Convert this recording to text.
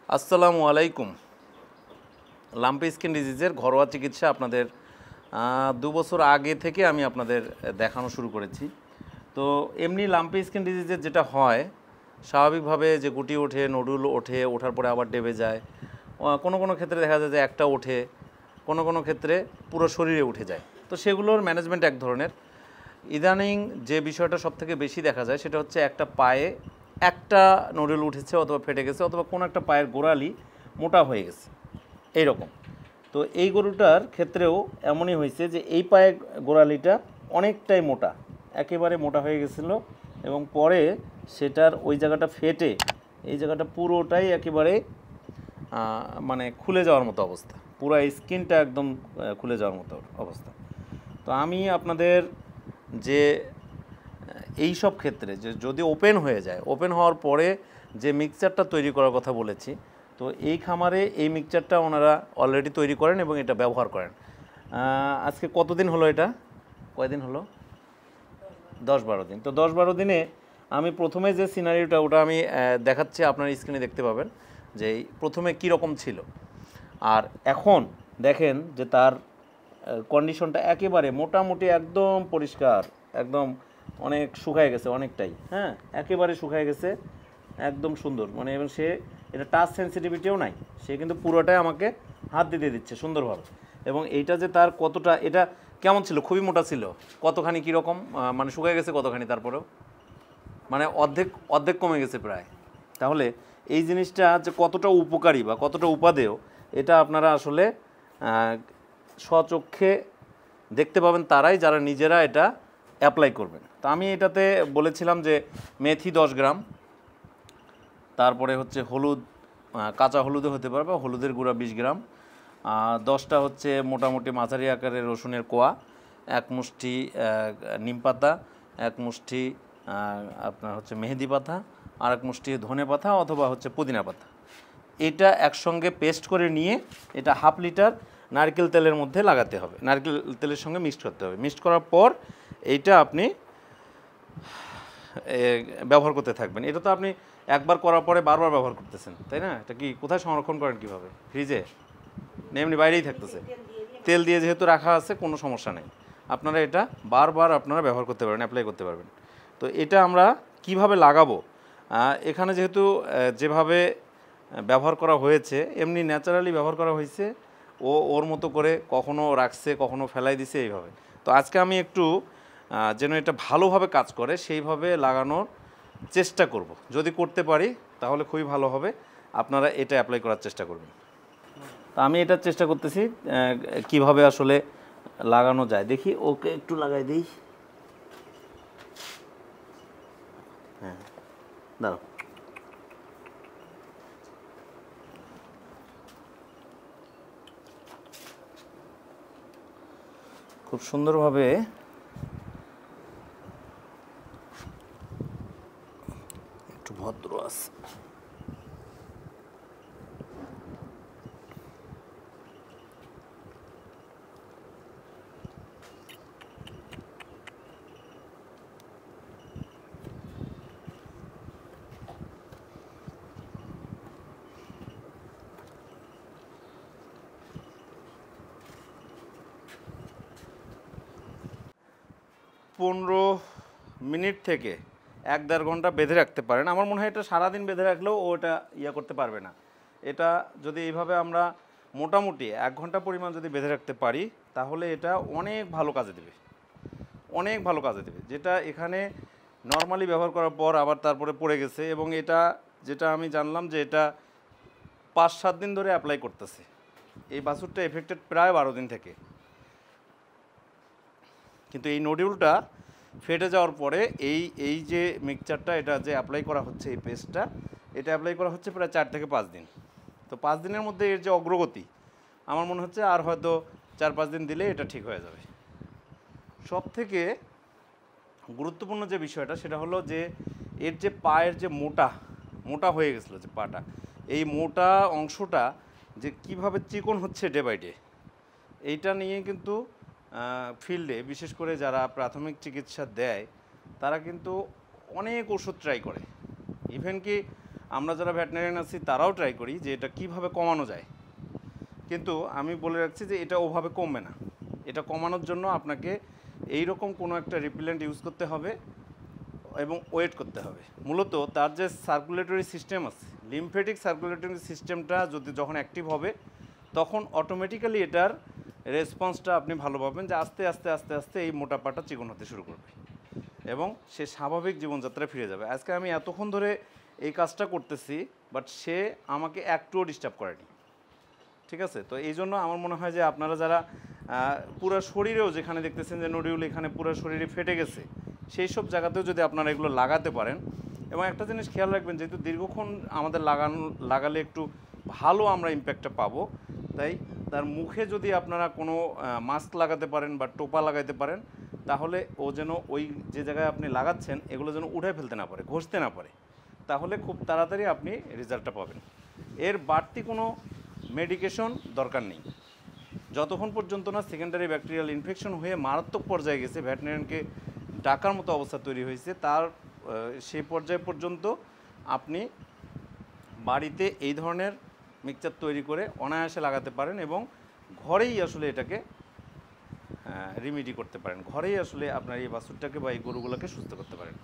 আসসালামু আলাইকুম। Lumpy skin ডিজিজের ঘরোয়া চিকিৎসা আপনাদের 2 বছর আগে থেকে আমি আপনাদের দেখানো শুরু করেছি। তো এমনি লাম্পি স্কিন ডিজিজের যেটা হয়, স্বাভাবিকভাবে যে গুটি ওঠে, নোডুল ওঠে, ওঠার পরে আবার ডেবে যায়। কোনো কোনো ক্ষেত্রে দেখা যায় যে একটা ওঠে, কোনো কোনো ক্ষেত্রে পুরো শরীরে উঠে যায়। তো সেগুলোর ম্যানেজমেন্ট এক ধরনের। ইদানিং যে বিষয়টা সবথেকে বেশি দেখা যায় সেটা হচ্ছে একটা পায়ে একটা নোডুল উঠেছে অথবা ফেটে গেছে অথবা কোনো একটা পায়ের গোড়ালি মোটা হয়ে গেছে এইরকম। তো এই গরুটার ক্ষেত্রেও এমনই হয়েছে যে এই পায়ের গোড়ালিটা অনেকটাই মোটা, একেবারে মোটা হয়ে গেছিলো এবং পরে সেটার ওই জায়গাটা ফেটে এই জায়গাটা পুরোটাই একেবারে মানে খুলে যাওয়ার মতো অবস্থা, পুরো স্কিনটা একদম খুলে যাওয়ার মতো অবস্থা। তো আমি আপনাদের যে এই সব ক্ষেত্রে যে যদি ওপেন হয়ে যায়, ওপেন হওয়ার পরে যে মিক্সচারটা তৈরি করার কথা বলেছি, তো এই খামারে এই মিক্সচারটা ওনারা অলরেডি তৈরি করেন এবং এটা ব্যবহার করেন। আজকে কতদিন হলো, এটা কয়দিন হলো? 10-12 দিন। তো 10-12 দিনে আমি প্রথমে যে সিনারিওটা ওটা আমি দেখাচ্ছি, আপনার স্ক্রিনে দেখতে পাবেন যে প্রথমে কী রকম ছিল আর এখন দেখেন যে তার কন্ডিশনটা একেবারে মোটামুটি একদম পরিষ্কার, একদম অনেক শুকায় গেছে অনেকটাই, হ্যাঁ একেবারে শুকায় গেছে, একদম সুন্দর। মানে এবং সে এটা টাচ সেন্সিটিভিটিও নাই, সে কিন্তু পুরোটাই আমাকে হাত দিতে দিচ্ছে সুন্দরভাবে। এবং এইটা যে তার কতটা, এটা কেমন ছিল, খুবই মোটা ছিল, কতখানি কীরকম মানে শুকায় গেছে কতখানি, তারপরেও মানে অর্ধেক অর্ধেক কমে গেছে প্রায়। তাহলে এই জিনিসটা যে কতটা উপকারী বা কতটা উপাদেয় এটা আপনারা আসলে স্বচক্ষে দেখতে পাবেন তারাই যারা নিজেরা এটা অ্যাপ্লাই করবেন। তো আমি এটাতে বলেছিলাম যে মেথি 10 গ্রাম, তারপরে হচ্ছে হলুদ, কাঁচা হলুদও হতে পারে বা হলুদের গুঁড়া 20 গ্রাম, 10টা হচ্ছে মোটামুটি মাঝারি আকারের রসুনের কোয়া, 1 মুষ্টি নিম পাতা, 1 মুষ্টি আপনার হচ্ছে মেহেদি পাতা, আর 1 মুষ্টি ধনে পাতা অথবা হচ্ছে পুদিনা পাতা। এটা একসঙ্গে পেস্ট করে নিয়ে এটা হাফ লিটার নারকেল তেলের মধ্যে লাগাতে হবে, নারকেল তেলের সঙ্গে মিক্সড করতে হবে। মিক্সড করার পর এইটা আপনি ব্যবহার করতে থাকবেন। এটা তো আপনি একবার করার পরে বারবার ব্যবহার করতেছেন, তাই না? এটা কি কোথায় সংরক্ষণ করেন, কীভাবে? ফ্রিজে না এমনি বাইরেই থাকতেছে? তেল দিয়ে যেহেতু রাখা আছে কোনো সমস্যা নেই, আপনারা এটা বারবার আপনারা ব্যবহার করতে পারবেন, অ্যাপ্লাই করতে পারবেন। তো এটা আমরা কিভাবে লাগাবো, এখানে যেহেতু যেভাবে ব্যবহার করা হয়েছে এমনি ন্যাচারালি ব্যবহার করা হয়েছে, ও ওর মতো করে কখনো রাখছে কখনো ফেলাই দিছে এইভাবে। তো আজকে আমি একটু যেন এটা ভালোভাবে কাজ করে সেইভাবে লাগানোর চেষ্টা করব। যদি করতে পারি তাহলে খুবই ভালো হবে, আপনারা এটা অ্যাপ্লাই করার চেষ্টা করবেন। তা আমি এটার চেষ্টা করতেছি কিভাবে আসলে লাগানো যায়, দেখি ওকে একটু লাগাই দিই। হ্যাঁ দাঁড়াও, খুব সুন্দরভাবে একটু ভদ্র আছে। পনেরো মিনিট থেকে 1-1.5 ঘন্টা বেঁধে রাখতে পারেন। আমার মনে হয় এটা সারাদিন বেঁধে রাখলেও ওটা করতে পারবে না। এটা যদি এইভাবে আমরা মোটামুটি 1 ঘন্টা পরিমাণ যদি বেঁধে রাখতে পারি তাহলে এটা অনেক ভালো কাজে দেবে, অনেক ভালো কাজে দেবে। যেটা এখানে নর্মালি ব্যবহার করার পর আবার তারপরে পড়ে গেছে, এবং এটা যেটা আমি জানলাম যে এটা 5-7 দিন ধরে অ্যাপ্লাই করতেছে। এই বাছুরটা এফেক্টেড প্রায় 12 দিন থেকে, কিন্তু এই নোডিউলটা ফেটে যাওয়ার পরে এই যে মিক্সচারটা এটা যে অ্যাপ্লাই করা হচ্ছে, এই পেস্টটা এটা অ্যাপ্লাই করা হচ্ছে প্রায় 4 থেকে 5 দিন। তো 5 দিনের মধ্যে এর যে অগ্রগতি আমার মনে হচ্ছে আর হয়তো 4-5 দিন দিলে এটা ঠিক হয়ে যাবে। সব থেকে গুরুত্বপূর্ণ যে বিষয়টা সেটা হলো যে এর যে পায়ের যে মোটা হয়ে গেছিলো যে পাটা, এই মোটা অংশটা যে কিভাবে চিকন হচ্ছে ডে বাই ডে, এইটা নিয়ে কিন্তু ফিল্ডে বিশেষ করে যারা প্রাথমিক চিকিৎসা দেয় তারা কিন্তু অনেক ওষুধ ট্রাই করে। ইভেন কি আমরা যারা ভেটেরিনারিয়ান আছি তারাও ট্রাই করি যে এটা কিভাবে কমানো যায়, কিন্তু আমি বলে রাখছি যে এটা ওভাবে কমবে না। এটা কমানোর জন্য আপনাকে এই রকম কোনো একটা রিপিলেন্ট ইউজ করতে হবে এবং ওয়েট করতে হবে। মূলত তার যে সার্কুলেটরি সিস্টেম আছে, লিমফেটিক সার্কুলেটরি সিস্টেমটা যখন অ্যাক্টিভ হবে তখন অটোমেটিক্যালি এটার রেসপন্সটা আপনি ভালো পাবেন, যে আস্তে আস্তে আস্তে আস্তে এই মোটাপাটা চিকন হতে শুরু করবে এবং সে স্বাভাবিক জীবনযাত্রায় ফিরে যাবে। আজকে আমি এতক্ষণ ধরে এই কাজটা করতেছি, বাট সে আমাকে একটুও ডিস্টার্ব করেনি। ঠিক আছে, তো এই জন্য আমার মনে হয় যে আপনারা যারা পুরো শরীরেও যেখানে দেখতেছেন যে নডিউল এখানে পুরো শরীরে ফেটে গেছে, সেই সব জায়গাতেও যদি আপনারা এগুলো লাগাতে পারেন, এবং একটা জিনিস খেয়াল রাখবেন, যেহেতু দীর্ঘক্ষণ আমাদের লাগালে একটু ভালো আমরা ইম্প্যাক্টটা পাবো, তাই তার মুখে যদি আপনারা কোনো মাস্ক লাগাতে পারেন বা টোপা লাগাতে পারেন, তাহলে ও যেন ওই যে জায়গায় আপনি লাগাচ্ছেন এগুলো যেন উঠে ফেলতে না পারে, ঘষতে না পারে, তাহলে খুব তাড়াতাড়ি আপনি রেজাল্টটা পাবেন। এর বাড়তি কোনো মেডিকেশন দরকার নেই যতক্ষণ পর্যন্ত না সেকেন্ডারি ব্যাকটেরিয়াল ইনফেকশন হয়ে মারাত্মক পর্যায়ে গেছে, ভেটেরিনারিয়ানকে ডাকার মতো অবস্থা তৈরি হয়েছে, তার সেই পর্যায় পর্যন্ত আপনি বাড়িতে এই ধরনের মিক্সচার তৈরি করে অনায়াসে লাগাতে পারেন এবং ঘরেই আসলে এটাকে রিমিডি করতে পারেন, ঘরেই আসলে আপনার এই বাছুরটাকে বা এই গরুগুলোকে সুস্থ করতে পারেন।